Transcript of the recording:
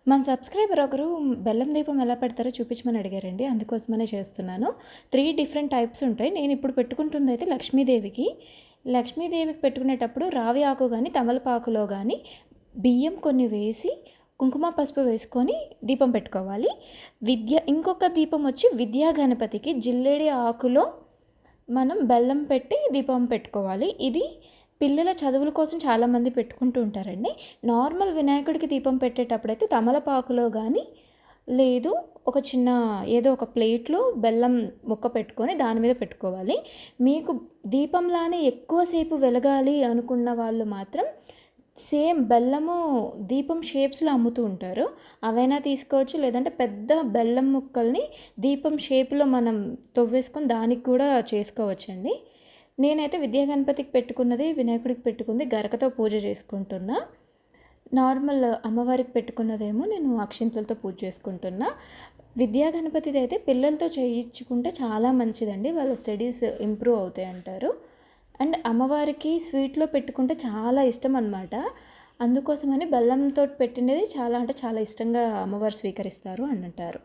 మన సబ్స్క్రైబర్ ఒకరు బెల్లం దీపం ఎలా పెడతారో చూపించమని అడిగారండి. అందుకోసమనే చేస్తున్నాను. 3 డిఫరెంట్ టైప్స్ ఉంటాయి. నేను ఇప్పుడు పెట్టుకుంటుంది అయితే లక్ష్మీదేవికి పెట్టుకునేటప్పుడు రావి ఆకు కానీ తమలపాకులో కానీ బియ్యం కొన్ని వేసి కుంకుమ పసుపు వేసుకొని దీపం పెట్టుకోవాలి. ఇంకొక దీపం వచ్చి విద్యా గణపతికి జిల్లేడి ఆకులో మనం బెల్లం పెట్టి దీపం పెట్టుకోవాలి. ఇది పిల్లల చదువుల కోసం చాలామంది పెట్టుకుంటూ ఉంటారండి. నార్మల్ వినాయకుడికి దీపం పెట్టేటప్పుడైతే తమలపాకులో కానీ లేదు ఒక చిన్న ఏదో ఒక ప్లేట్లో బెల్లం ముక్క పెట్టుకొని దాని మీద పెట్టుకోవాలి. మీకు దీపంలానే ఎక్కువసేపు వెలగాలి అనుకున్న వాళ్ళు మాత్రం సేమ్ బెల్లము దీపం షేప్స్లో అమ్ముతూ ఉంటారు. అవైనా తీసుకోవచ్చు, లేదంటే పెద్ద బెల్లం ముక్కల్ని దీపం షేప్లో మనం తవ్వేసుకొని దానికి కూడా చేసుకోవచ్చండి. నేనైతే విద్యా గణపతికి పెట్టుకున్నది, వినాయకుడికి పెట్టుకుంది గరకతో పూజ చేసుకుంటున్నా. నార్మల్ అమ్మవారికి పెట్టుకున్నదేమో నేను అక్షింతలతో పూజ చేసుకుంటున్నా. విద్యా గణపతిది అయితే పిల్లలతో చేయించుకుంటే చాలా మంచిదండి. వాళ్ళ స్టడీస్ ఇంప్రూవ్ అవుతాయి అంటారు. అండ్ అమ్మవారికి స్వీట్లో పెట్టుకుంటే చాలా ఇష్టం అన్నమాట. అందుకోసమని బెల్లంతో పెట్టినది చాలా అంటే చాలా ఇష్టంగా అమ్మవారు స్వీకరిస్తారు అని అంటారు.